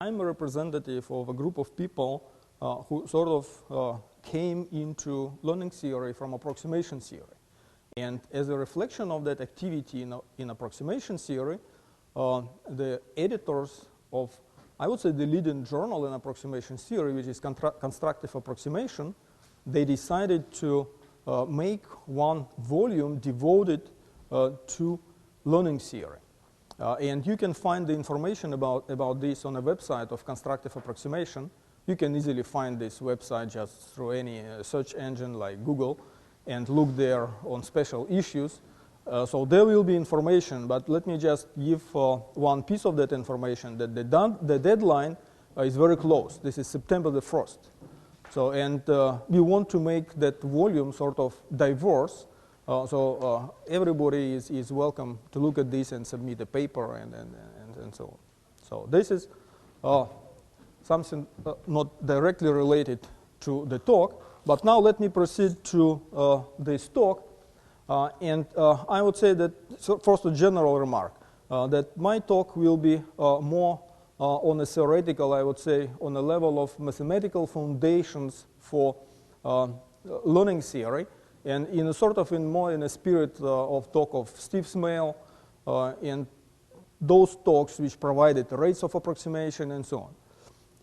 I'm a representative of a group of people who sort of came into learning theory from approximation theory. And as a reflection of that activity in approximation theory, the editors of, I would say, the leading journal in approximation theory, which is constructive approximation, they decided to make one volume devoted to learning theory. And you can find the information about this on a website of constructive approximation. You can easily find this website just through any search engine like Google and look there on special issues. So there will be information, but let me just give one piece of that information, that the deadline is very close. This is September the 1st. So, and we want to make that volume sort of diverse. So everybody is welcome to look at this and submit a paper and so on. So this is something not directly related to the talk, but now let me proceed to this talk. And I would say that, first a general remark, that my talk will be more on a theoretical, I would say, on a level of mathematical foundations for learning theory, and in a sort of more in a spirit of talk of Steve Smale and those talks which provided rates of approximation and so on.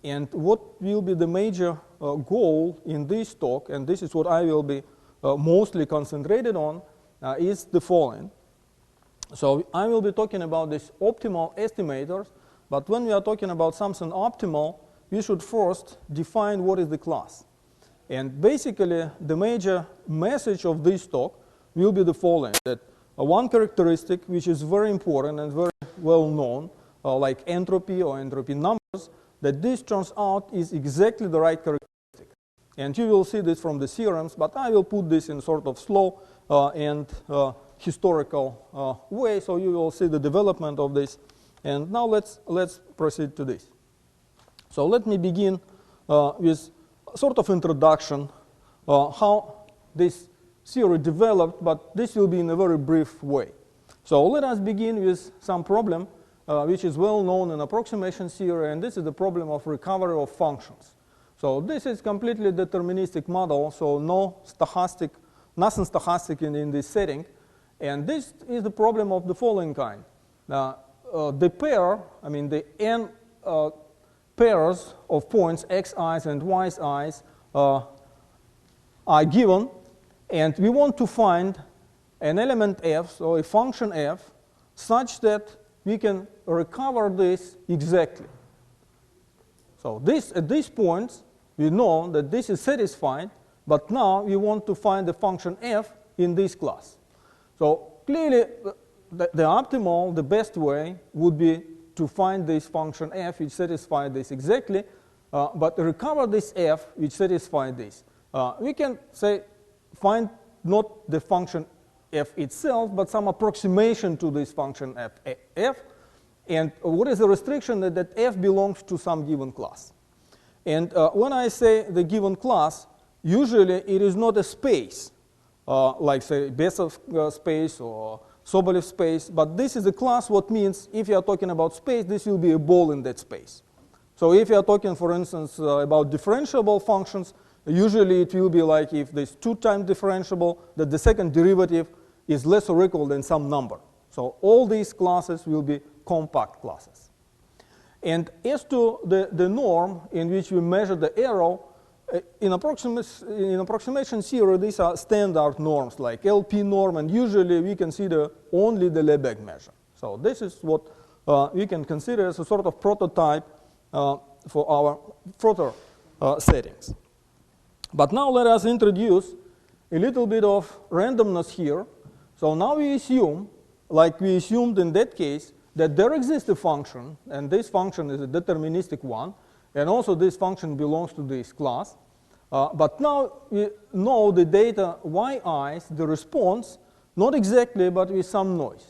And what will be the major goal in this talk, and this is what I will be mostly concentrated on, is the following. So I will be talking about these optimal estimators, but when we are talking about something optimal, we should first define what is the class. And basically, the major message of this talk will be the following, that one characteristic which is very important and very well known, like entropy or entropy numbers, that this turns out is exactly the right characteristic. And you will see this from the theorems, but I will put this in sort of slow and historical way, so you will see the development of this. And now let's proceed to this. So let me begin with sort of introduction, how this theory developed, but this will be in a very brief way. So let us begin with some problem which is well known in approximation theory, and this is the problem of recovery of functions. So this is completely deterministic model, so nothing stochastic in this setting, and this is the problem of the following kind. The pair, I mean the n pairs of points xi's and yi's are given, and we want to find an element f, so a function f, such that we can recover this exactly. So at these points, we know that this is satisfied, but now we want to find the function f in this class. So clearly, the optimal, the best way would be to find this function f which satisfies this exactly, but recover this f which satisfies this. We can say find not the function f itself, but some approximation to this function f. And what is the restriction? That f belongs to some given class. And when I say the given class, usually it is not a space, like say Besov space or Sobolev space, but this is a class, what means if you are talking about space, this will be a ball in that space. So if you are talking, for instance, about differentiable functions, usually it will be like if this 2-time differentiable, that the second derivative is less or equal than some number. So all these classes will be compact classes. And as to the norm in which we measure the error, in approximation theory, these are standard norms like LP norm, and usually we consider only the Lebesgue measure. So this is what we can consider as a sort of prototype for our further settings. But now let us introduce a little bit of randomness here. So now we assume, like we assumed in that case, that there exists a function, and this function is a deterministic one, and also this function belongs to this class. But now we know the data yi's, the response, not exactly, but with some noise.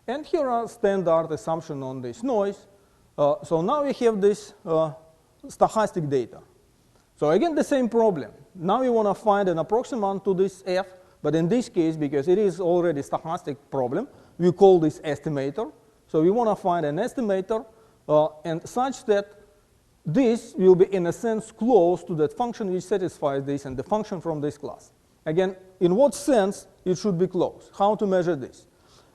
And here are standard assumptions on this noise. So now we have this stochastic data. So again, the same problem. Now we want to find an approximant to this f, but in this case, because it is already a stochastic problem, we call this estimator. So we want to find an estimator, and such that this will be in a sense close to that function which satisfies this and the function from this class. Again, in what sense it should be close? How to measure this?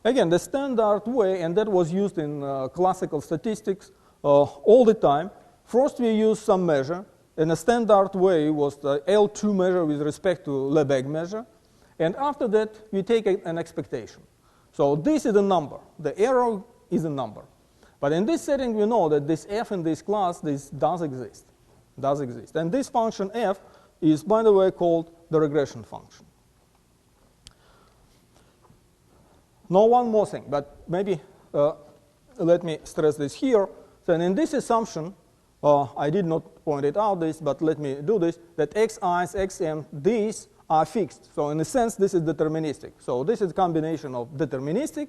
Again, the standard way, and that was used in classical statistics all the time. First we use some measure, and the standard way was the L2 measure with respect to Lebesgue measure. And after that, we take an expectation. So this is a number. The error is a number. But in this setting, we know that this f in this class, this does exist. And this function f is, by the way, called the regression function. Now, one more thing, but maybe let me stress this here. So in this assumption, I did not point it out this, but let me do this, that xi's, xm, these are fixed. So in a sense, this is deterministic. So this is a combination of deterministic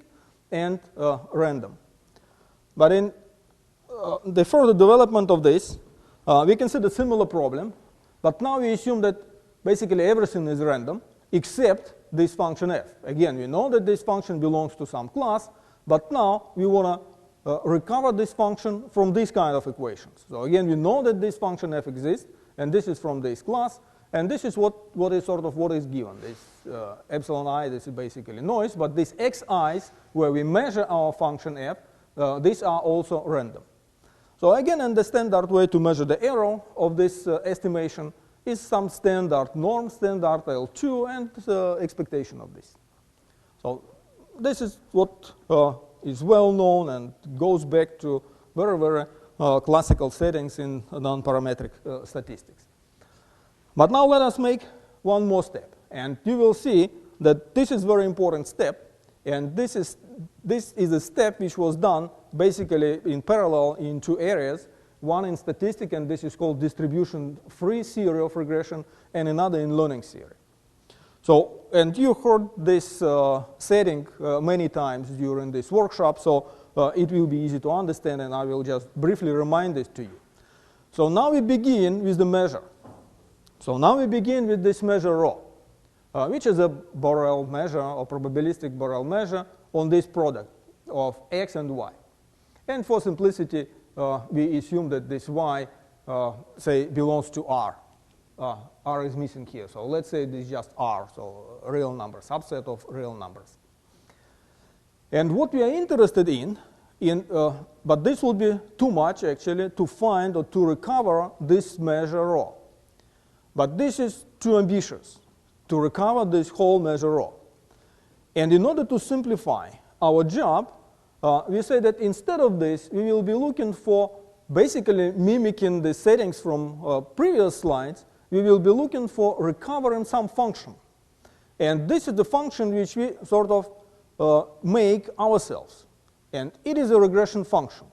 and random. But in the further development of this, we consider similar problem, but now we assume that basically everything is random except this function f. Again, we know that this function belongs to some class, but now we want to recover this function from these kind of equations. So again, we know that this function f exists, and this is from this class, and this is what is given. This epsilon I, this is basically noise, but these xi's, where we measure our function f, these are also random. So again, in the standard way to measure the error of this estimation is some standard norm, standard L2, and expectation of this. So this is what is well known and goes back to very, very classical settings in non-parametric statistics. But now let us make one more step, and you will see that this is a very important step, and this is a step which was done basically in parallel in two areas, one in statistics, and this is called distribution-free theory of regression, and another in learning theory. So, and you heard this setting many times during this workshop, so it will be easy to understand, and I will just briefly remind this to you. So now we begin with the measure. So now we begin with this measure rho, which is a Borel measure or probabilistic Borel measure on this product of x and y. And for simplicity, we assume that this y, say, belongs to R. R is missing here, so let's say this is just R, so a real number, subset of real numbers. And what we are interested in but this would be too much actually to find or to recover this measure rho. But this is too ambitious to recover this whole measure rho. And in order to simplify our job, we say that instead of this, we will be looking for basically mimicking the settings from previous slides. We will be looking for recovering some function. And this is the function which we sort of make ourselves. And it is a regression function.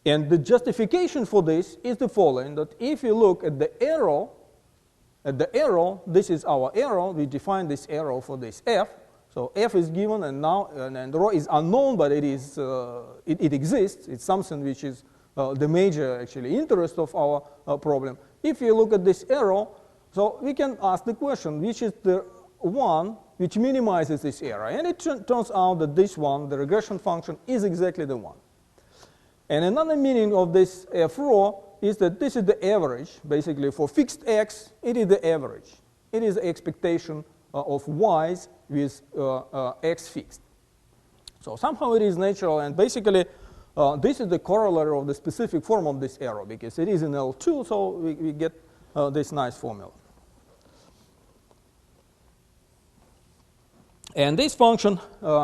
And the justification for this is the following, that if you look at the arrow, this is our arrow. We define this arrow for this f. So f is given, and now and rho is unknown, but it exists. It's something which is the major actually interest of our problem. If you look at this arrow, so we can ask the question, which is the one which minimizes this error? And it turns out that this one, the regression function, is exactly the one. And another meaning of this f rho is that this is the average. Basically, for fixed x, it is the average. It is the expectation of y's with x fixed. So somehow it is natural, and basically this is the corollary of the specific form of this arrow, because it is in L2, so we get this nice formula. And this function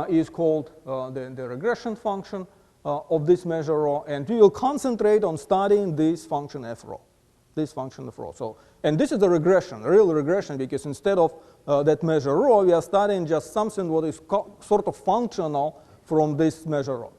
is called the regression function of this measure rho, and we will concentrate on studying this function f rho. This function f rho. So, and this is a regression, a real regression, because instead of that measure rho, we are studying just something what is sort of functional from this measure rho.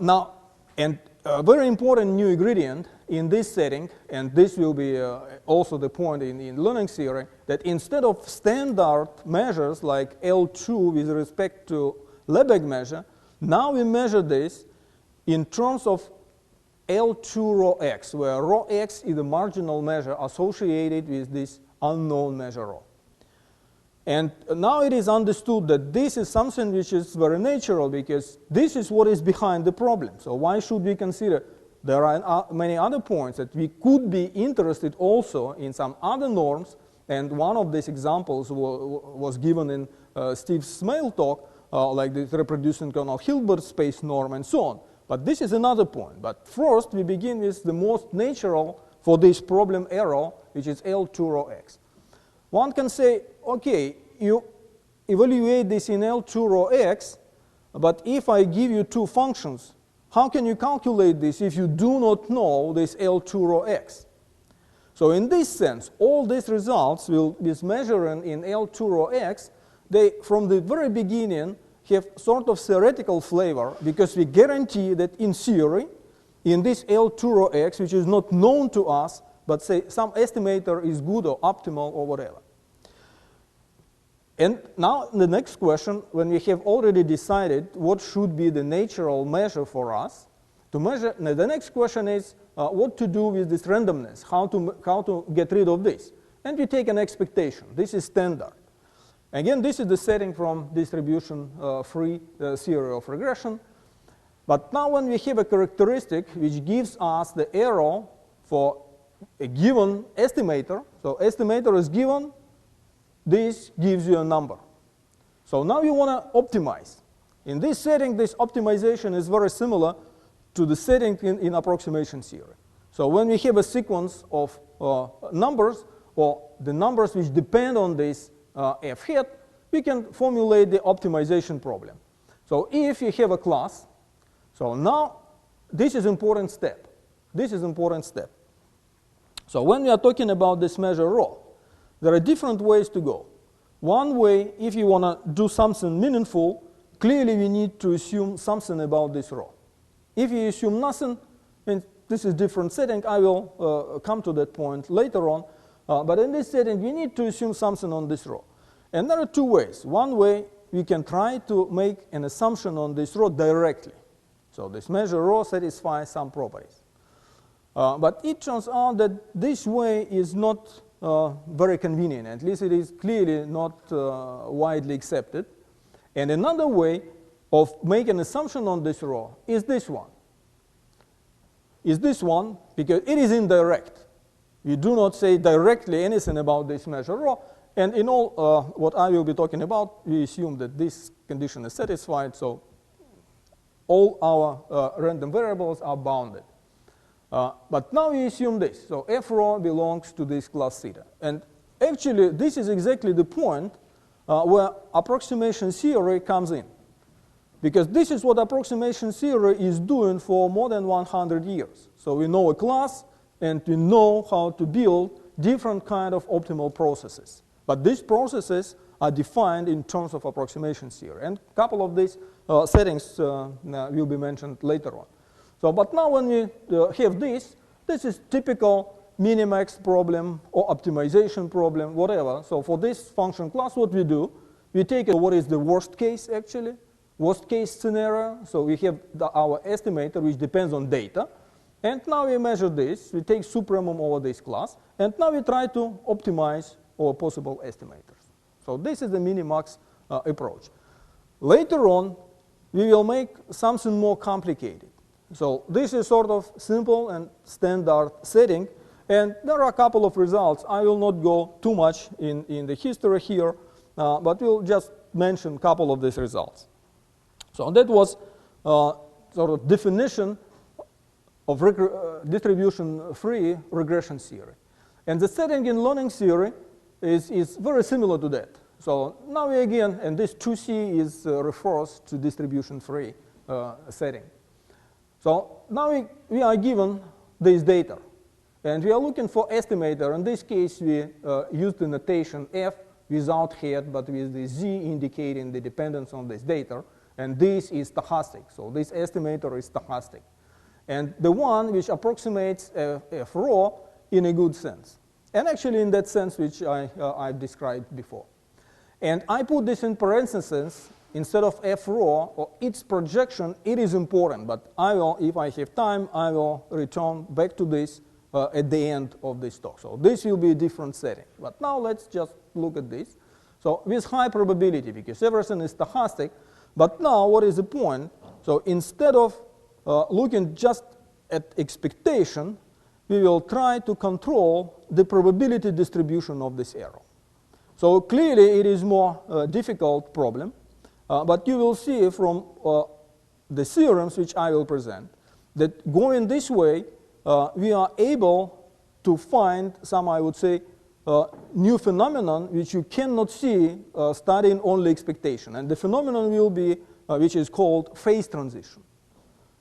Now, and a very important new ingredient in this setting, and this will be also the point in learning theory, that instead of standard measures like L2 with respect to Lebesgue measure, now we measure this in terms of L2 rho x, where rho x is the marginal measure associated with this unknown measure rho. And now it is understood that this is something which is very natural, because this is what is behind the problem. So why should we consider there are many other points that we could be interested also in some other norms, and one of these examples was given in Steve Smale's talk, like the reproducing kernel Hilbert space norm and so on. But this is another point. But first, we begin with the most natural for this problem error, which is L2 rho x. One can say, okay, you evaluate this in L2 rho x, but if I give you two functions, how can you calculate this if you do not know this L2 rho x? So in this sense, all these results will be measured in L2 rho x. They, from the very beginning, have sort of theoretical flavor, because we guarantee that in theory, in this L2 rho x, which is not known to us, but say some estimator is good or optimal or whatever. And now the next question, when we have already decided what should be the natural measure for us, to measure, the next question is what to do with this randomness, how to get rid of this. And we take an expectation. This is standard. Again, this is the setting from distribution-free theory of regression. But now when we have a characteristic which gives us the error for a given estimator, so estimator is given, this gives you a number. So now you want to optimize. In this setting, this optimization is very similar to the setting in approximation theory. So when we have a sequence of numbers, or the numbers which depend on this f hat, we can formulate the optimization problem. So if you have a class, so now this is important step. This is important step. So when we are talking about this measure rho, there are different ways to go. One way, if you want to do something meaningful, clearly we need to assume something about this rho. If you assume nothing, and this is different setting, I will come to that point later on. But in this setting, we need to assume something on this rho. And there are two ways. One way, we can try to make an assumption on this rho directly. So this measure rho satisfies some properties. But it turns out that this way is not very convenient. At least it is clearly not widely accepted. And another way of making an assumption on this rho is this one. Is this one, because it is indirect. We do not say directly anything about this measure rho. And in all what I will be talking about, we assume that this condition is satisfied. So all our random variables are bounded. But now we assume this. So f rho belongs to this class theta. And actually, this is exactly the point where approximation theory comes in. Because this is what approximation theory is doing for more than 100 years. So we know a class, and we know how to build different kind of optimal processes. But these processes are defined in terms of approximation theory. And a couple of these settings will be mentioned later on. So, but now when we have this is typical minimax problem or optimization problem, whatever. So for this function class, what we do, we take what is the worst case actually, worst case scenario. So we have our estimator, which depends on data. And now we measure this, we take supremum over this class, and now we try to optimize our possible estimators. So this is the minimax approach. Later on, we will make something more complicated. So this is sort of simple and standard setting, and there are a couple of results. I will not go too much in the history here, but we'll just mention a couple of these results. So that was sort of definition of distribution-free regression theory. And the setting in learning theory is very similar to that. So now we again, and this 2C is refers to distribution-free setting. So now we are given this data, and we are looking for estimator. In this case, we use the notation F without hat, but with the Z indicating the dependence on this data, and this is stochastic. So this estimator is stochastic. And the one which approximates F rho in a good sense. And actually in that sense which I described before. And I put this in parentheses instead of F rho or its projection. It is important, but I will, if I have time, I will return back to this at the end of this talk. So this will be a different setting. But now let's just look at this. So with high probability, because everything is stochastic. But now what is the point? So instead of looking just at expectation, we will try to control the probability distribution of this arrow. So clearly it is more difficult problem, but you will see from the theorems which I will present that going this way, we are able to find some, I would say, new phenomenon which you cannot see studying only expectation. And the phenomenon will be, which is called phase transition.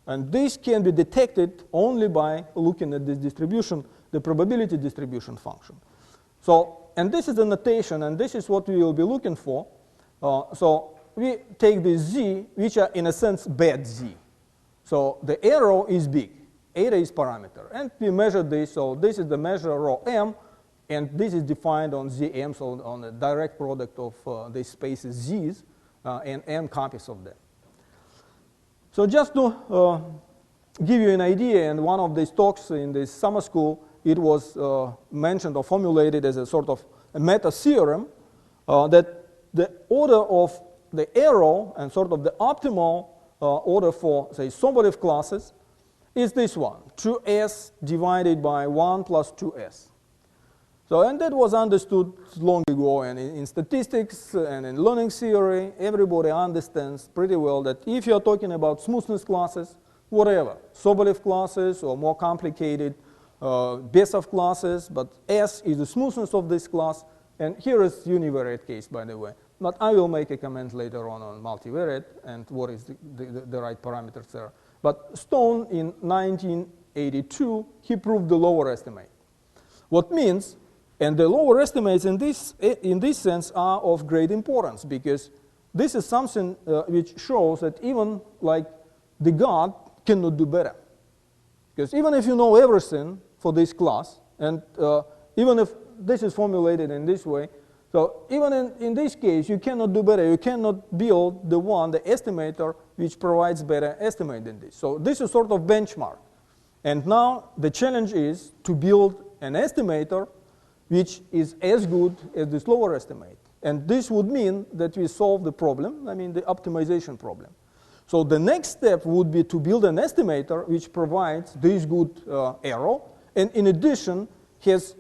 And this can be detected only by looking at this distribution, the probability distribution function. So, and this is the notation, and this is what we will be looking for. So we take this z, which are in a sense bad z. So the arrow is big, eta is parameter, and we measure this. So this is the measure rho m, and this is defined on Zm, so on the direct product of these spaces z's and n copies of them. So just to give you an idea, in one of these talks in this summer school, it was mentioned or formulated as a sort of a meta-theorem that the order of the arrow and sort of the optimal order for, say, Sobolev classes is this one, 2s divided by 1 plus 2s. So, and that was understood long ago, and in statistics and in learning theory, everybody understands pretty well that if you're talking about smoothness classes, whatever, Sobolev classes or more complicated Besov classes, but S is the smoothness of this class, and here is univariate case, by the way. But I will make a comment later on multivariate and what is the right parameters there. But Stone in 1982, he proved the lower estimate. What means, and the lower estimates in this sense are of great importance, because this is something which shows that even like the God cannot do better. Because even if you know everything for this class, and even if this is formulated in this way, so even in this case, you cannot do better. You cannot build the estimator, which provides better estimate than this. So this is sort of benchmark. And now the challenge is to build an estimator which is as good as this lower estimate. And this would mean that we solve the problem, I mean the optimization problem. So the next step would be to build an estimator which provides this good arrow, and in addition has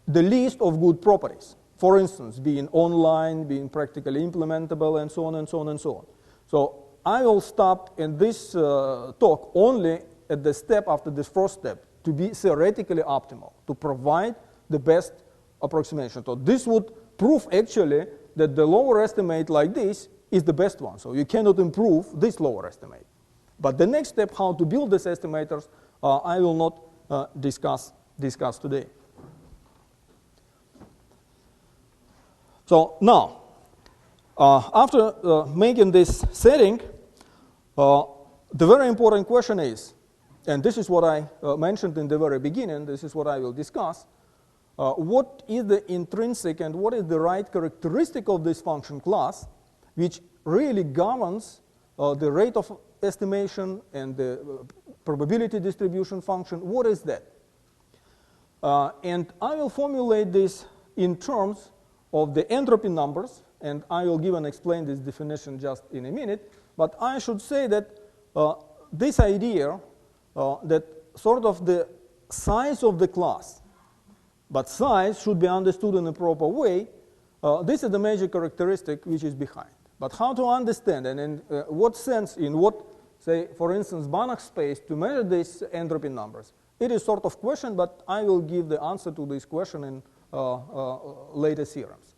the least of good properties. For instance, being online, being practically implementable, and so on and so on and so on. So I will stop in this talk only at the step after this first step, to be theoretically optimal, to provide the best approximation. So this would prove actually that the lower estimate like this is the best one. So you cannot improve this lower estimate. But the next step, how to build these estimators, I will not discuss today. So now, after making this setting, the very important question is, and this is what I mentioned in the very beginning, this is what I will discuss, what is the intrinsic and what is the right characteristic of this function class which really governs the rate of estimation and the probability distribution function? What is that? And I will formulate this in terms of the entropy numbers, and I will give and explain this definition just in a minute. But I should say that this idea that sort of the size of the class, but size should be understood in a proper way, this is the major characteristic which is behind. But how to understand, and in what sense, in what, say, for instance, Banach space to measure these entropy numbers, it is sort of question, but I will give the answer to this question in later theorems.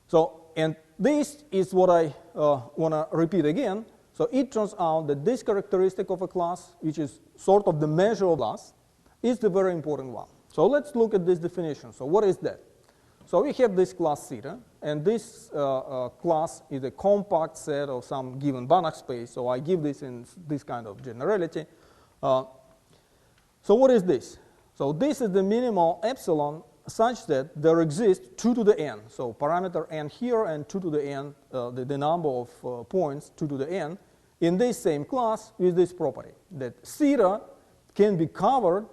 So, and this is what I want to repeat again. So it turns out that this characteristic of a class, which is sort of the measure of class, is the very important one. So let's look at this definition. So what is that? So we have this class theta, and this class is a compact set of some given Banach space. So I give this in this kind of generality. So what is this? So this is the minimal epsilon such that there exists 2 to the n. So parameter n here and 2 to the n, the number of points 2 to the n, in this same class with this property, that theta can be covered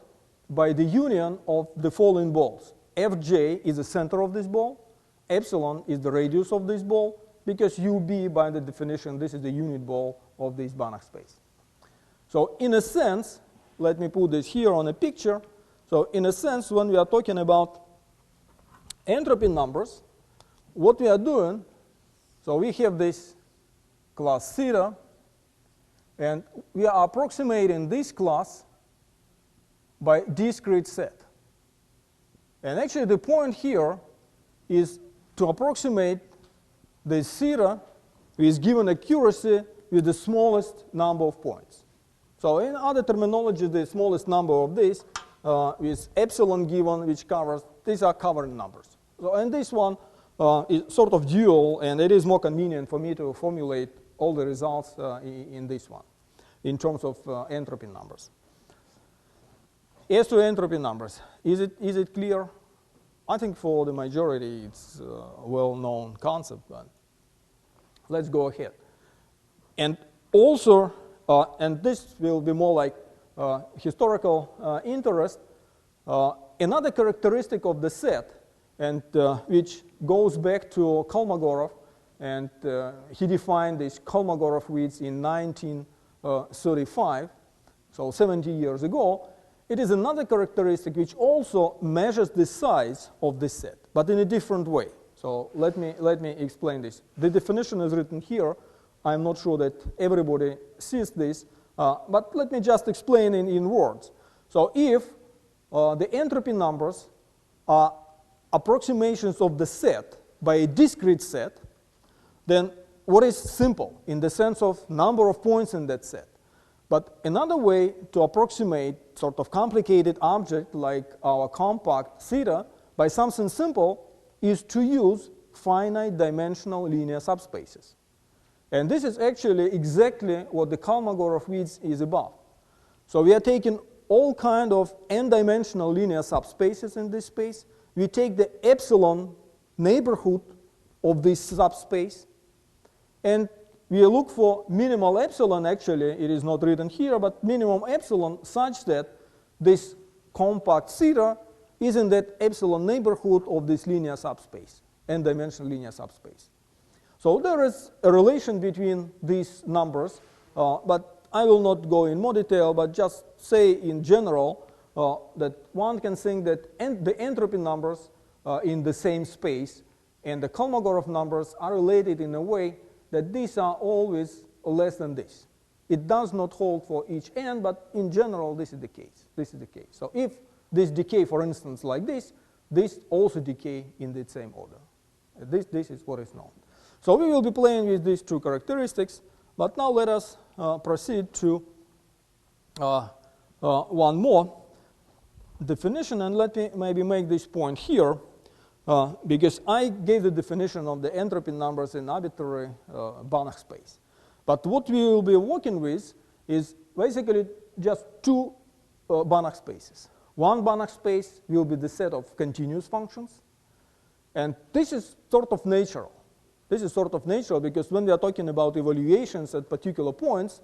by the union of the following balls. Fj is the center of this ball, epsilon is the radius of this ball, because ub, by the definition, this is the unit ball of this Banach space. So in a sense, let me put this here on a picture. So in a sense, when we are talking about entropy numbers, what we are doing, so we have this class theta, and we are approximating this class by discrete set. And actually the point here is to approximate this theta with given accuracy with the smallest number of points. So in other terminology, the smallest number of this with epsilon given, which covers, these are covering numbers. So, and this one is sort of dual, and it is more convenient for me to formulate all the results in this one, in terms of entropy numbers. As to entropy numbers, is it clear? I think for the majority it's a well-known concept, but let's go ahead. And also, and this will be more like historical interest, another characteristic of the set, and which goes back to Kolmogorov, and he defined this Kolmogorov width in 1935, so 70 years ago. It is another characteristic which also measures the size of this set, but in a different way. So let me explain this. The definition is written here. I'm not sure that everybody sees this, but let me just explain in words. So if the entropy numbers are approximations of the set by a discrete set, then what is simple in the sense of number of points in that set? But another way to approximate sort of complicated object like our compact theta by something simple is to use finite dimensional linear subspaces. And this is actually exactly what the Kolmogorov width is about. So we are taking all kind of n-dimensional linear subspaces in this space. We take the epsilon neighborhood of this subspace, and we look for minimal epsilon. Actually, it is not written here, but minimum epsilon such that this compact theta is in that epsilon neighborhood of this linear subspace, n-dimensional linear subspace. So there is a relation between these numbers, but I will not go in more detail, but just say in general that one can think that the entropy numbers in the same space and the Kolmogorov numbers are related in a way that these are always less than this. It does not hold for each n, but in general, this is the case. This is the case. So if this decay, for instance, like this also decay in the same order. This is what is known. So we will be playing with these two characteristics, but now let us proceed to one more definition, and let me maybe make this point here. Because I gave the definition of the entropy numbers in arbitrary Banach space. But what we will be working with is basically just two Banach spaces. One Banach space will be the set of continuous functions. And this is sort of natural. This is sort of natural because when we are talking about evaluations at particular points,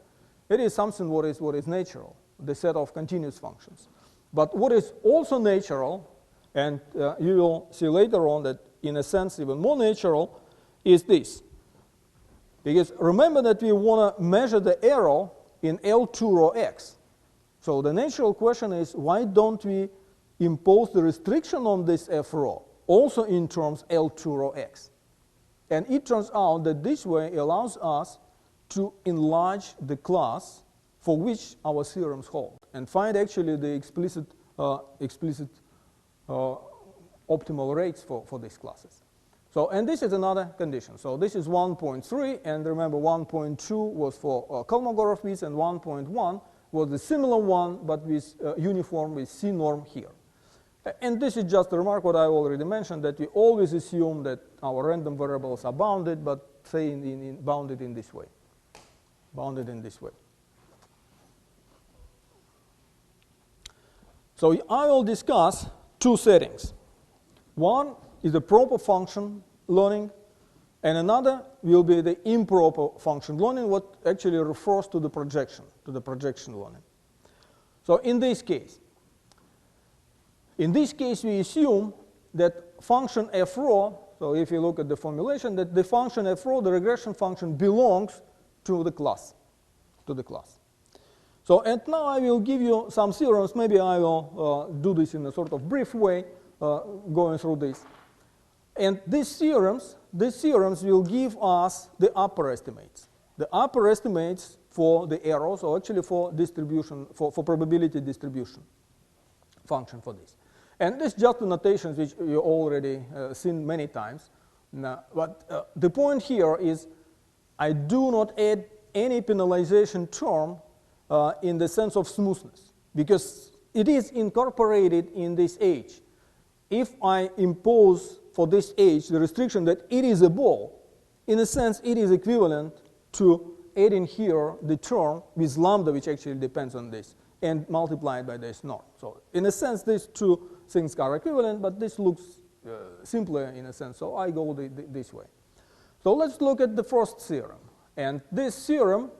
it is something what is natural, the set of continuous functions. But what is also natural, and you will see later on that in a sense even more natural, is this. Because remember that we want to measure the error in L2 rho x. So the natural question is, why don't we impose the restriction on this F rho also in terms L2 rho x? And it turns out that this way allows us to enlarge the class for which our theorems hold and find actually the explicit optimal rates for these classes. So, and this is another condition. So this is 1.3, and remember 1.2 was for Kolmogorov width, and 1.1 was the similar one, but with uniform with C norm here. And this is just a remark what I already mentioned, that we always assume that our random variables are bounded, but say bounded in this way. Bounded in this way. So I will discuss two settings. One is the proper function learning, and another will be the improper function learning, what actually refers to the projection learning. So in this case we assume that function f rho, so if you look at the formulation, that the function f rho, the regression function, belongs to the class. So, and now I will give you some theorems. Maybe I will do this in a sort of brief way, going through this. And these theorems will give us the upper estimates. The upper estimates for the errors, or actually for distribution, for probability distribution function for this. And this is just the notations which you already seen many times. Now, but the point here is I do not add any penalization term in the sense of smoothness, because it is incorporated in this H. If I impose for this H the restriction that it is a ball, in a sense it is equivalent to adding here the term with lambda, which actually depends on this, and multiplied by this norm. So in a sense these two things are equivalent, but this looks simpler in a sense, so I go this way. So let's look at the first theorem. And this theorem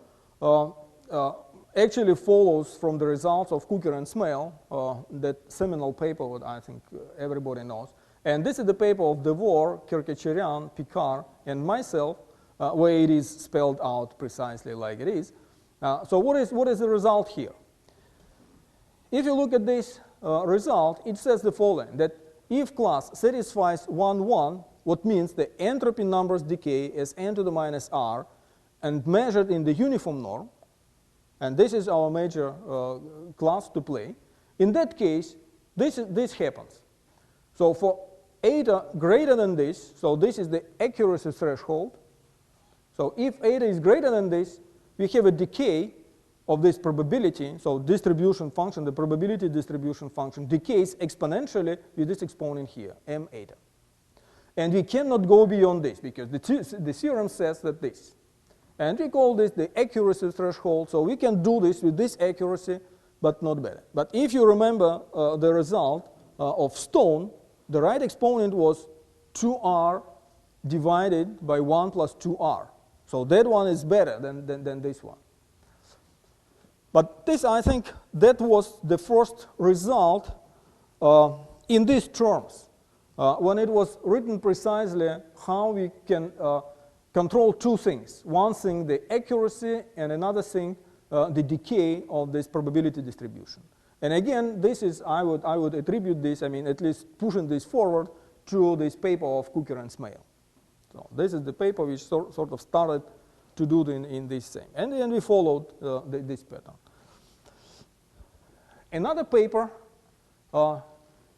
actually follows from the results of Cooker and Smale, that seminal paper that I think everybody knows. And this is the paper of Devor, Kirkacharian, Picard, and myself, where it is spelled out precisely like it is. So what is the result here? If you look at this result, it says the following, that if class satisfies 1, 1, what means the entropy numbers decay as n to the minus r, and measured in the uniform norm, and this is our major class to play, in that case, this happens. So for eta greater than this, so this is the accuracy threshold. So if eta is greater than this, we have a decay of this probability, so distribution function, the probability distribution function decays exponentially with this exponent here, m eta. And we cannot go beyond this, because the theorem says that this. And we call this the accuracy threshold, so we can do this with this accuracy, but not better. But if you remember the result of Stone, the right exponent was 2r divided by 1 plus 2r. So that one is better than this one. But this, I think, that was the first result in these terms, when it was written precisely how we can control two things. One thing, the accuracy, and another thing, the decay of this probability distribution. And again, this is, I would attribute this, I mean, at least pushing this forward to this paper of Cooker and Smale. So this is the paper which sort of started to do in this thing. And then we followed this pattern. Another paper,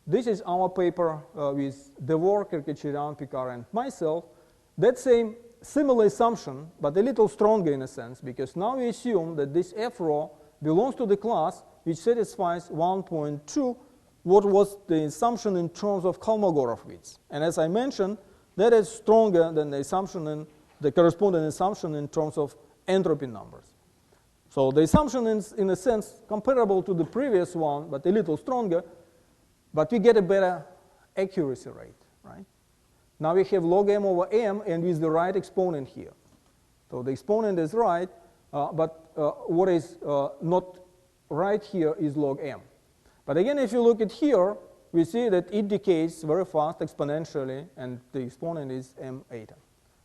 this is our paper with Devor, Kirkacharian, Picard, and myself. That same similar assumption, but a little stronger in a sense, because now we assume that this F rho belongs to the class which satisfies 1.2, what was the assumption in terms of Kolmogorov-Weiz. And as I mentioned, that is stronger than the assumption the corresponding assumption in terms of entropy numbers. So the assumption is, in a sense, comparable to the previous one, but a little stronger, but we get a better accuracy rate, right? Now we have log m over m, and with the right exponent here. So the exponent is right, but what is not right here is log m. But again, if you look at here, we see that it decays very fast exponentially, and the exponent is m eta.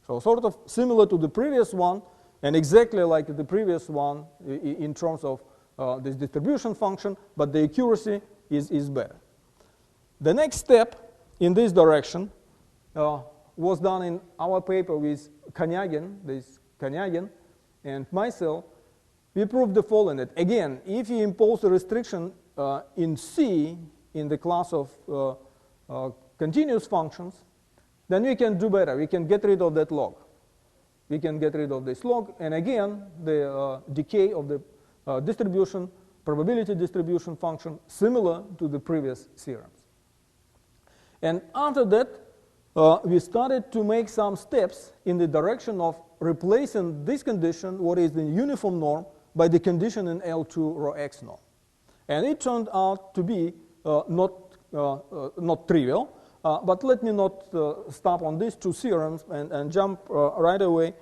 So sort of similar to the previous one, and exactly like the previous one in terms of this distribution function, but the accuracy is better. The next step in this direction was done in our paper with Kanyagin and myself. We proved the following, that again, if you impose a restriction in C in the class of continuous functions, then we can do better. We can get rid of that log. We can get rid of this log, and again, the decay of the distribution, probability distribution function, similar to the previous theorems. And after that, we started to make some steps in the direction of replacing this condition, what is the uniform norm, by the condition in L2 rho x norm. And it turned out to be not trivial, but let me not stop on these two theorems and jump right away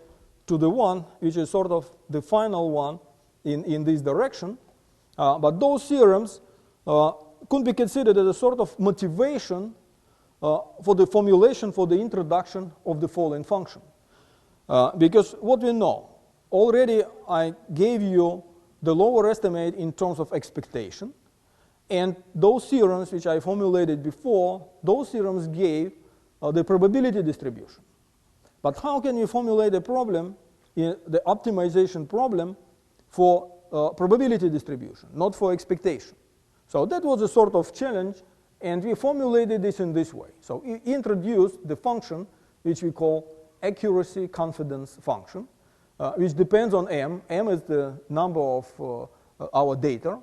to the one which is sort of the final one in this direction. But those theorems could be considered as a sort of motivation for the formulation for the introduction of the following function. Because what we know, already I gave you the lower estimate in terms of expectation. And those theorems which I formulated before, those theorems gave the probability distribution. But how can you formulate a problem, the optimization problem, for probability distribution, not for expectation? So that was a sort of challenge, and we formulated this in this way. So we introduced the function which we call accuracy confidence function, which depends on m. M is the number of our data,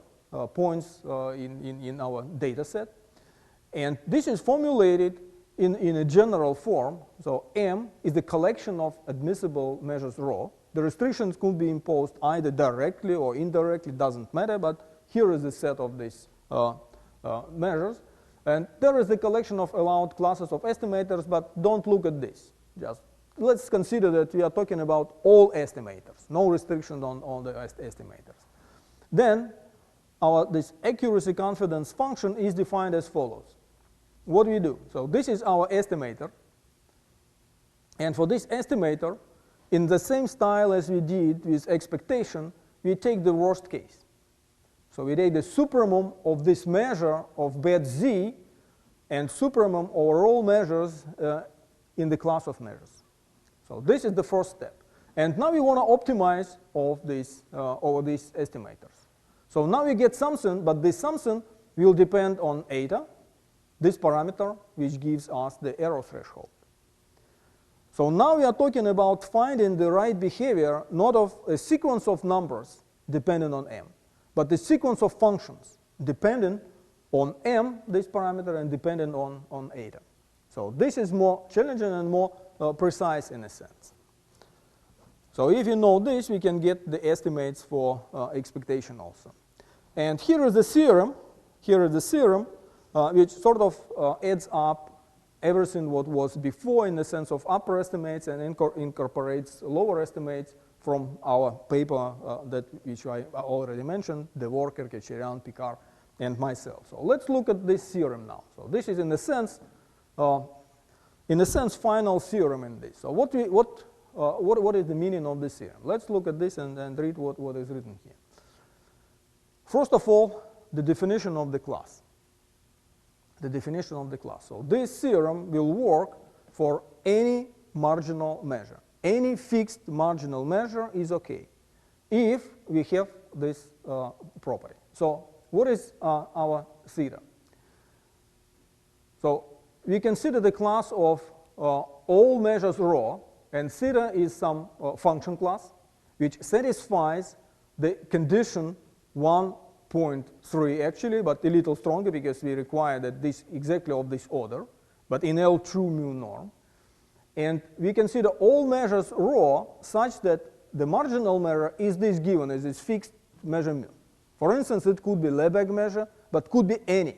points in our data set. And this is formulated in a general form. So M is the collection of admissible measures rho. The restrictions could be imposed either directly or indirectly, doesn't matter, but here is the set of these measures. And there is the collection of allowed classes of estimators, but don't look at this. Just let's consider that we are talking about all estimators, no restriction on the estimators. Then this accuracy confidence function is defined as follows. What do we do? So this is our estimator. And for this estimator, in the same style as we did with expectation, we take the worst case. So we take the supremum of this measure of bet z and supremum over all measures in the class of measures. So this is the first step. And now we want to optimize of this, over these estimators. So now we get something, but this something will depend on eta, this parameter, which gives us the error threshold. So now we are talking about finding the right behavior, not of a sequence of numbers dependent on m, but the sequence of functions dependent on m, this parameter, and dependent on eta. So this is more challenging and more precise in a sense. So if you know this, we can get the estimates for expectation also. And here is the theorem. Here is the theorem which sort of adds up everything what was before in the sense of upper estimates and incorporates lower estimates from our paper which I already mentioned, the Worker, Kacherian, Picard, and myself. So let's look at this theorem now. So this is in a sense final theorem in this. So what is the meaning of this theorem? Let's look at this and read what is written here. First of all, the definition of the class. The definition of the class. So this theorem will work for any marginal measure. Any fixed marginal measure is okay if we have this property. So what is our theta? So we consider the class of all measures rho, and theta is some function class which satisfies the condition 1.3 actually, but a little stronger because we require that this exactly of this order, but in L true mu norm. And we consider all measures rho such that the marginal measure is this given as this fixed measure mu. For instance, it could be Lebesgue measure, but could be any.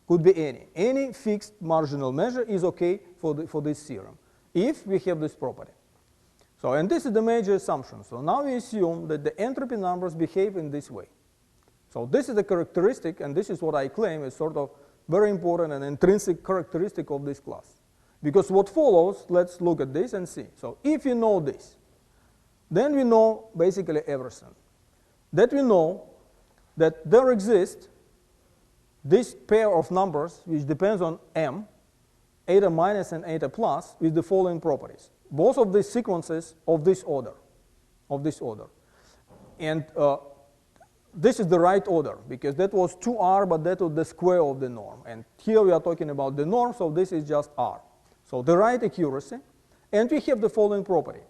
Could be any. Any fixed marginal measure is okay for this theorem if we have this property. So, and this is the major assumption. So now we assume that the entropy numbers behave in this way. So this is the characteristic, and this is what I claim is sort of very important and intrinsic characteristic of this class. Because what follows, let's look at this and see. So if you know this, then we know basically everything. That we know that there exists this pair of numbers which depends on m, eta minus and eta plus, with the following properties. Both of these sequences of this order. And this is the right order, because that was 2r, but that was the square of the norm. And here we are talking about the norm, so this is just r. So the right accuracy. And we have the following property.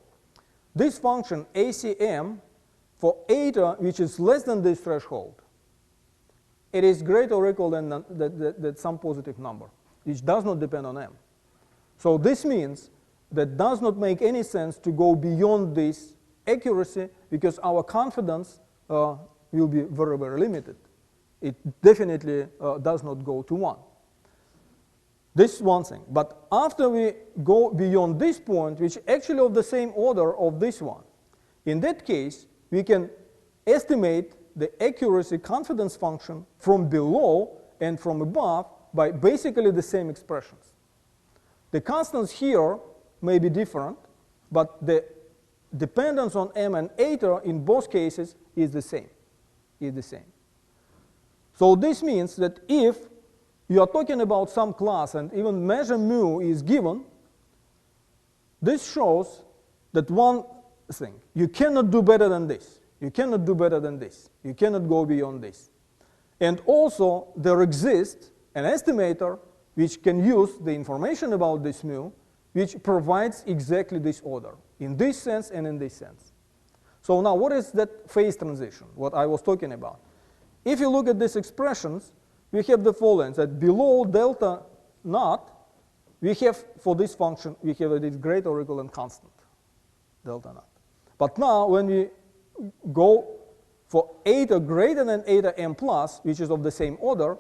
This function ACM for eta, which is less than this threshold, it is greater or equal than some positive number, which does not depend on m. So this means that does not make any sense to go beyond this accuracy, because our confidence will be very, very limited. It definitely does not go to 1. This is one thing. But after we go beyond this point, which is actually of the same order of this one, in that case, we can estimate the accuracy confidence function from below and from above by basically the same expressions. The constants here may be different, but the dependence on m and eta in both cases is the same. is the same. So this means that if you are talking about some class and even measure mu is given, this shows that one thing, you cannot do better than this. You cannot do better than this. You cannot go beyond this. And also, there exists an estimator which can use the information about this mu, which provides exactly this order, in this sense and in this sense. So now, what is that phase transition, what I was talking about? If you look at these expressions, we have the following, that below delta naught, we have, for this function, we have this greater or equal than constant, delta naught. But now, when we go for eta greater than eta m plus, which is of the same order,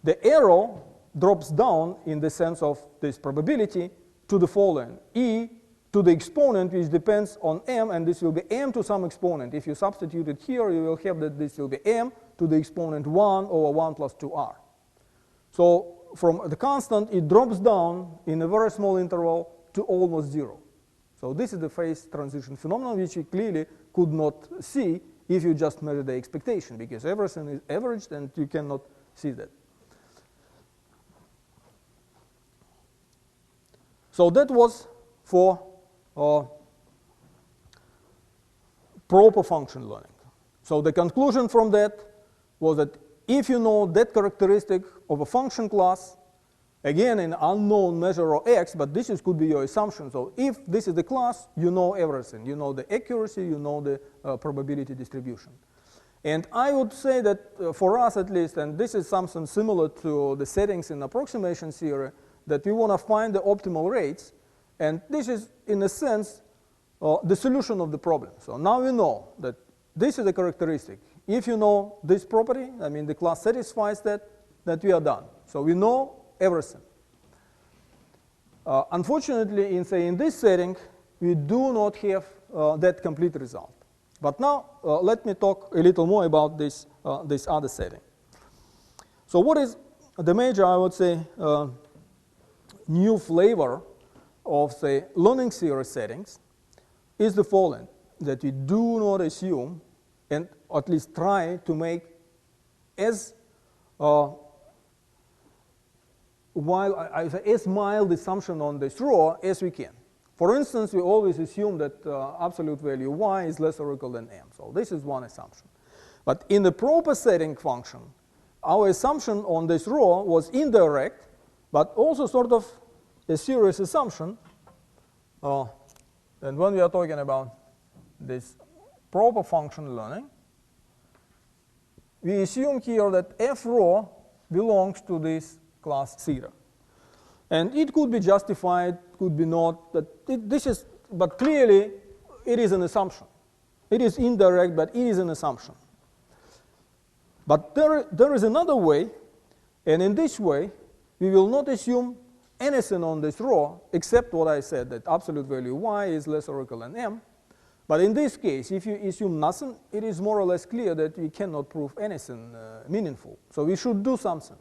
the arrow drops down in the sense of this probability to the following, e to the exponent, which depends on m, and this will be m to some exponent. If you substitute it here, you will have that this will be m to the exponent 1 over 1 plus 2r. So from the constant, it drops down in a very small interval to almost 0. So this is the phase transition phenomenon, which you clearly could not see if you just measure the expectation, because everything is averaged and you cannot see that. So that was for proper function learning. So the conclusion from that was that if you know that characteristic of a function class, again an unknown measure of x, but this could be your assumption. So if this is the class, you know everything. You know the accuracy, you know the probability distribution. And I would say that for us at least, and this is something similar to the settings in approximation theory, that we want to find the optimal rates. And this is, in a sense, the solution of the problem. So now we know that this is a characteristic. If you know this property, I mean the class satisfies that we are done. So we know everything. Unfortunately, in this setting, we do not have that complete result. But now let me talk a little more about this other setting. So what is the major, I would say, new flavor of the learning theory settings is the following, that we do not assume, and at least try to make as mild assumption on this rho as we can. For instance, we always assume that absolute value y is less or equal than m. So this is one assumption. But in the proper setting function, our assumption on this rho was indirect, but also sort of a serious assumption. And when we are talking about this proper function learning, we assume here that f rho belongs to this class theta. And it could be justified, could be not. But clearly, it is an assumption. It is indirect, but it is an assumption. But there is another way, and in this way, we will not assume anything on this rho except what I said, that absolute value y is less or equal than m. But in this case, if you assume nothing, it is more or less clear that we cannot prove anything meaningful. So we should do something.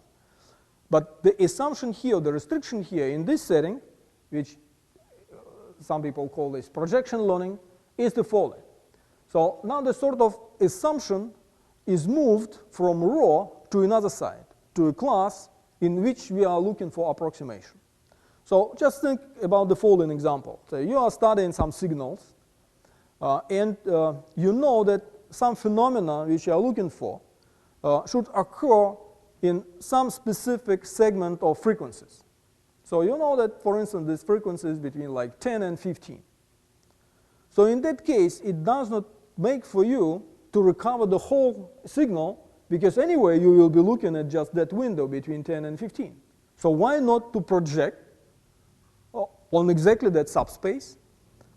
But the assumption here, the restriction here in this setting, which some people call this projection learning, is the following. So now the sort of assumption is moved from rho to another side, to a class in which we are looking for approximation. So just think about the following example. So you are studying some signals, and you know that some phenomena which you are looking for should occur in some specific segment of frequencies. So you know that, for instance, this frequency is between like 10 and 15. So in that case, it does not make for you to recover the whole signal, because anyway you will be looking at just that window between 10 and 15. So why not to project on exactly that subspace?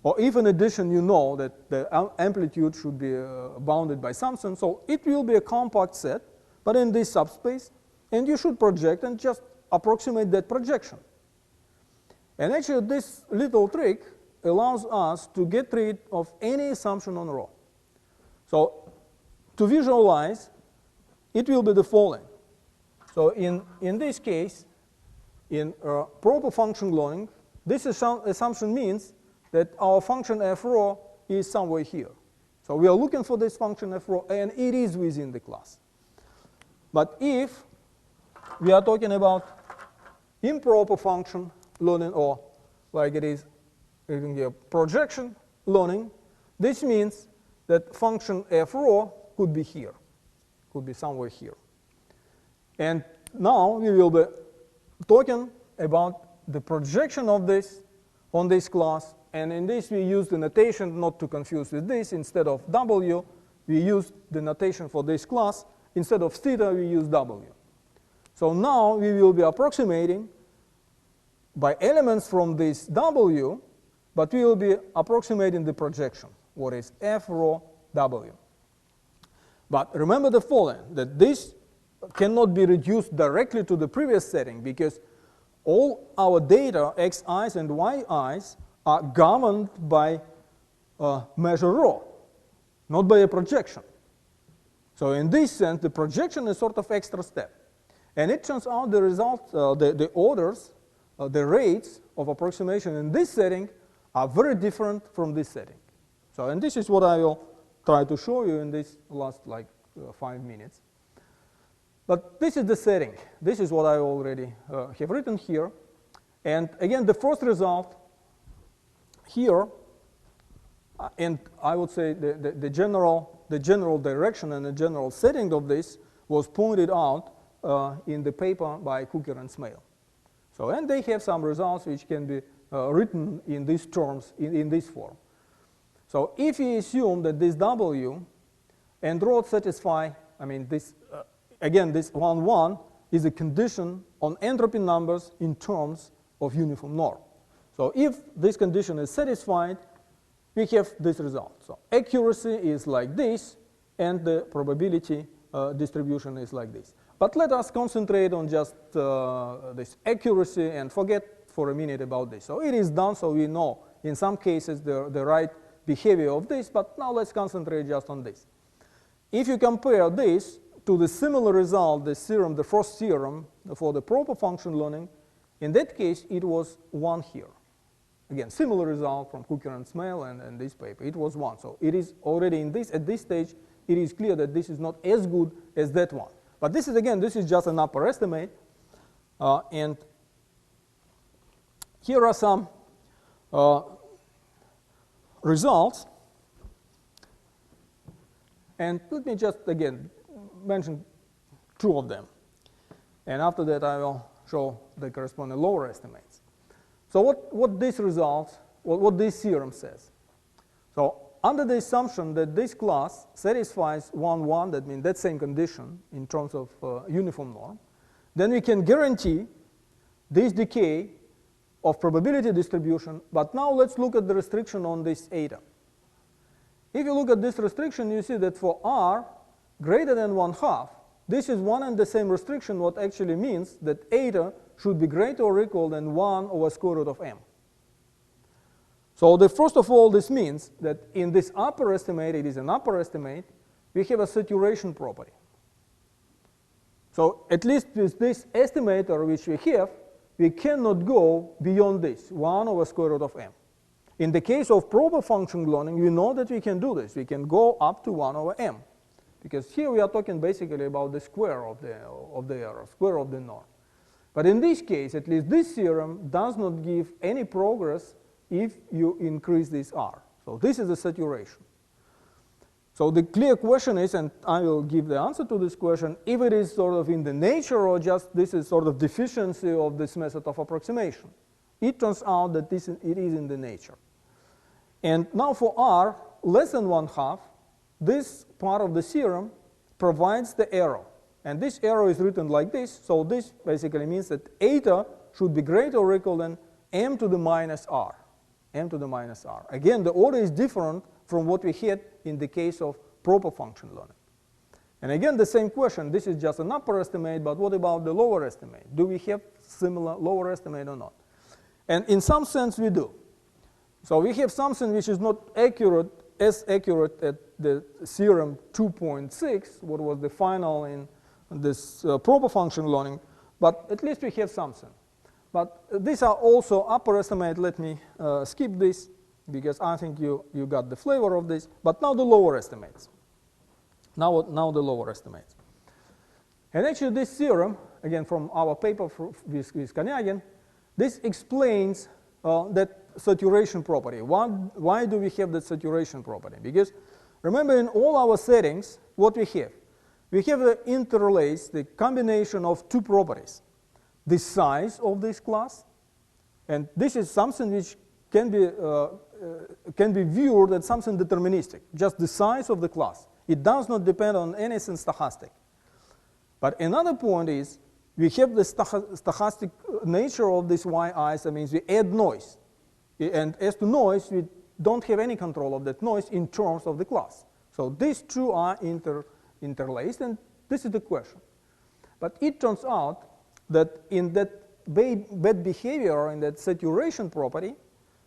Or if in addition you know that the amplitude should be bounded by something, so it will be a compact set, but in this subspace, and you should project and just approximate that projection. And actually this little trick allows us to get rid of any assumption on rho. So to visualize, it will be the following. So in this case, in proper function learning, this assumption means that our function f rho is somewhere here. So we are looking for this function f rho, and it is within the class. But if we are talking about improper function learning, or like it is in here, projection learning, this means that function f rho could be here, could be somewhere here. And now we will be talking about the projection of this on this class, and in this we use the notation not to confuse with this. Instead of W, we use the notation for this class. Instead of theta, we use W. So now we will be approximating by elements from this W, but we will be approximating the projection, what is f rho W. But remember the following, that this cannot be reduced directly to the previous setting, because all our data, xi's and yi's, are governed by measure rho, not by a projection. So in this sense, the projection is sort of extra step. And it turns out the results, the orders, the rates of approximation in this setting are very different from this setting. So, and this is what I will try to show you in this last 5 minutes. But this is the setting. This is what I already have written here. And again, the first result here, and I would say the general direction and the general setting of this was pointed out in the paper by Cooker and Smale. So, and they have some results which can be written in these terms, in this form. So if we assume that this W and rho satisfy, I mean, this, again, this 1, 1 is a condition on entropy numbers in terms of uniform norm. So if this condition is satisfied, we have this result. So accuracy is like this, and the probability distribution is like this. But let us concentrate on just this accuracy and forget for a minute about this. So it is done, so we know in some cases the right behavior of this, but now let's concentrate just on this. If you compare this to the similar result, the theorem, the first theorem for the proper function learning, in that case it was 1 here. Again, similar result from Cooker and Smale and this paper, it was 1. So it is already in this, at this stage, it is clear that this is not as good as that one. But this is, again, this is just an upper estimate. And here are some results. And let me just, again, mention 2 of them. And after that, I will show the corresponding lower estimates. So what this result, what this theorem says. So under the assumption that this class satisfies 1, 1, that means that same condition in terms of uniform norm, then we can guarantee this decay of probability distribution. But now let's look at the restriction on this eta. If you look at this restriction, you see that for r greater than 1/2, this is one and the same restriction, what actually means that eta should be greater or equal than 1 over square root of m. So first of all, this means that in this upper estimate, it is an upper estimate, we have a saturation property. So at least with this estimator which we have, we cannot go beyond this, 1 over square root of m. In the case of proper function learning, we know that we can do this. We can go up to 1 over m. Because here we are talking basically about the square of the error, square of the norm. But in this case, at least this theorem does not give any progress if you increase this r. So this is the saturation. So the clear question is, and I will give the answer to this question, if it is sort of in the nature or just this is sort of deficiency of this method of approximation. It turns out that it is in the nature. And now for r less than 1/2, this part of the theorem provides the arrow. And this arrow is written like this. So this basically means that eta should be greater or equal than m to the minus r. M to the minus r. Again, the order is different from what we had in the case of proper function learning. And again, the same question. This is just an upper estimate, but what about the lower estimate? Do we have similar lower estimate or not? And in some sense, we do. So we have something which is not accurate, as accurate at the theorem 2.6, what was the final in this proper function learning, but at least we have something. But these are also upper estimate. Let me skip this. because I think you got the flavor of this. But now the lower estimates. Now the lower estimates. And actually this theorem, again from our paper with Kanyagin, this explains that saturation property. Why do we have that saturation property? Because remember, in all our settings, what we have? We have the interlace, the combination of two properties. The size of this class, and this is something which can be viewed as something deterministic, just the size of the class. It does not depend on anything stochastic. But another point is, we have the stochastic nature of this yi, that means we add noise. And as to noise, we don't have any control of that noise in terms of the class. So these two are interlaced, and this is the question. But it turns out that in that bad behavior, in that saturation property,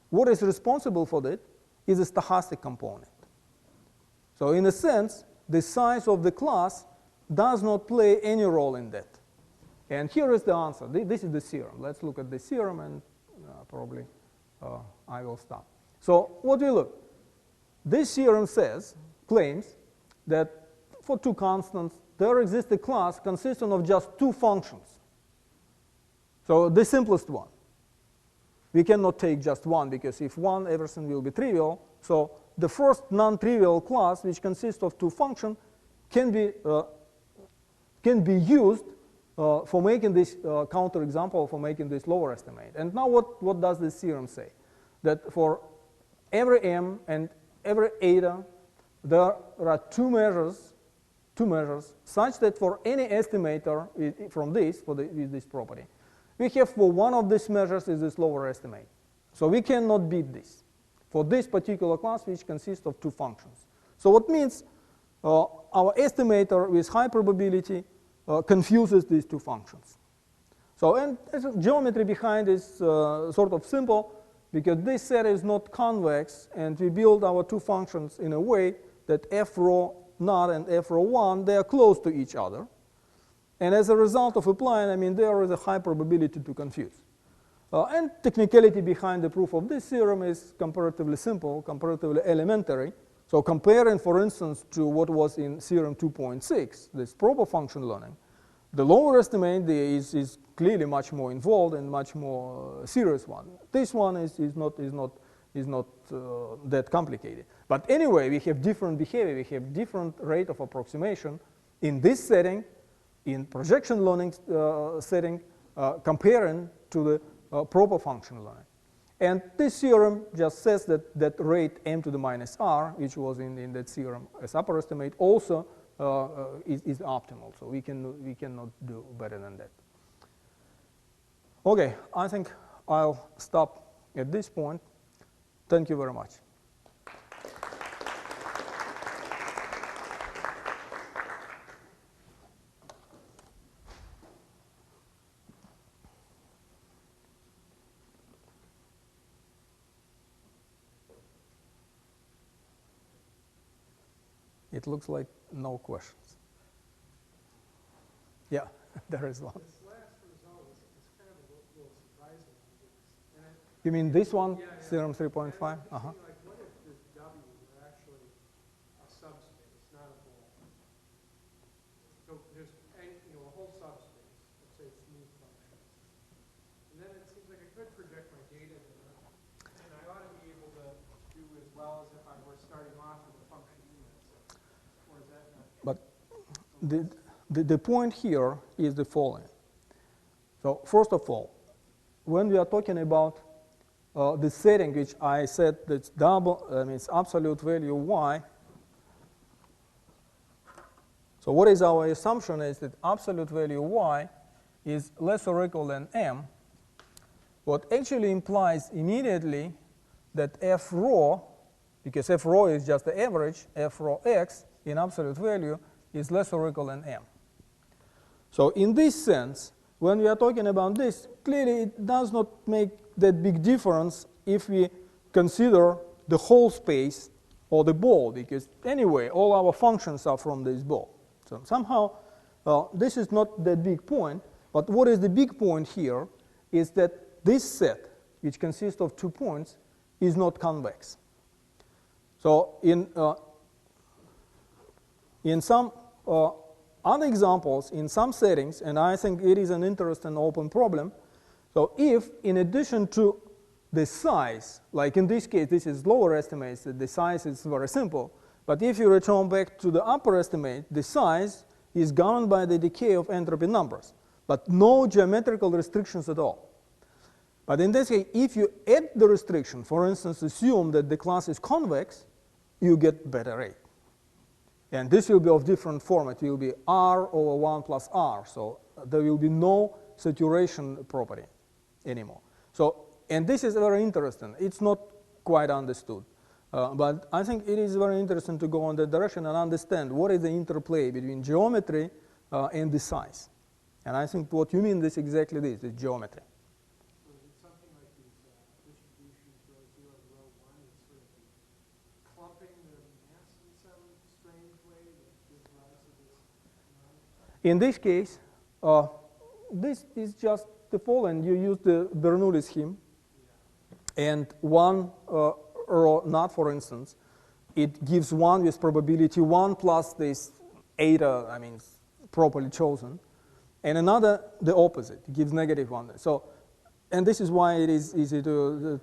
what is responsible for that is a stochastic component. So in a sense, the size of the class does not play any role in that. And here is the answer. This is the theorem. Let's look at the theorem, and probably I will stop. So what we look? This theorem claims that for two constants, there exists a class consisting of just two functions. So the simplest one. We cannot take just one, because if one, everything will be trivial. So the first non-trivial class, which consists of two functions, can be used for making this counterexample, for making this lower estimate. And now what does this theorem say? That for every m and every eta, there are two measures such that for any estimator from this, with this property, we have for one of these measures is this lower estimate. So we cannot beat this for this particular class, which consists of two functions. So what means our estimator with high probability confuses these two functions. So, and geometry behind is sort of simple, because this set is not convex, and we build our two functions in a way that f rho naught and f rho 1, they are close to each other. And as a result of applying, I mean, there is a high probability to confuse. And technicality behind the proof of this theorem is comparatively simple, comparatively elementary. So comparing, for instance, to what was in theorem 2.6, this proper function learning, the lower estimate is clearly much more involved and much more serious one. This one is not that complicated. But anyway, we have different behavior. We have different rate of approximation in this setting, in projection learning setting, comparing to the proper function learning. And this theorem just says that rate m to the minus r, which was in that theorem as upper estimate, also is optimal. So we cannot do better than that. Okay, I think I'll stop at this point. Thank you very much. It looks like no questions. Yeah, there is one. This last result is kind of a little surprising. You mean this one, yeah. theorem 3.5? Like, what if this W were actually a subspace, not a ball? So there's a whole subspace, let's say smooth functions. And then it seems like I could project my data there, and I ought to be able to do as well as if I were starting off with a function unit. Or is that not? But the point here is the following. So first of all, when we are talking about the setting, which I said that's double, it's absolute value y. So what is our assumption is that absolute value y is less or equal than m. What actually implies immediately that f rho, because f rho is just the average, f rho x in absolute value is less or equal than m. So in this sense, when we are talking about this, clearly it does not make that big difference if we consider the whole space or the ball, because anyway, all our functions are from this ball. So somehow, this is not that big point, but what is the big point here is that this set, which consists of 2 points, is not convex. So in some other examples, in some settings, and I think it is an interesting open problem, so if in addition to the size, like in this case, this is lower estimates, the size is very simple, but if you return back to the upper estimate, the size is governed by the decay of entropy numbers, but no geometrical restrictions at all. But in this case, if you add the restriction, for instance, assume that the class is convex, you get beta rate. And this will be of different form. It will be R over 1 plus R. So there will be no saturation property anymore. So, and this is very interesting. It's not quite understood. But I think it is very interesting to go in that direction and understand what is the interplay between geometry and the size. And I think what you mean is exactly this, the geometry. So is it something like these distributions, row 0 and row 1, it's sort of clumping the mass in some strange way that gives rise to this phenomenon? In this case, this is just the following. You use the Bernoulli scheme, and one row not, for instance, it gives 1 with probability 1 plus this eta, I mean, properly chosen, and another the opposite, it gives -1. So, and this is why it is easy and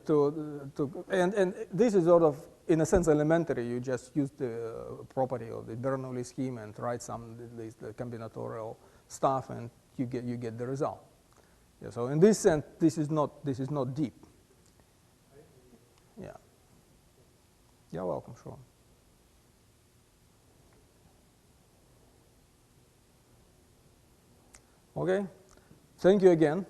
this is sort of, in a sense, elementary. You just use the property of the Bernoulli scheme and write some the combinatorial stuff, and you get the result. Yeah, so in this sense, this is not deep. Yeah. You're welcome, sure. Okay. Thank you again.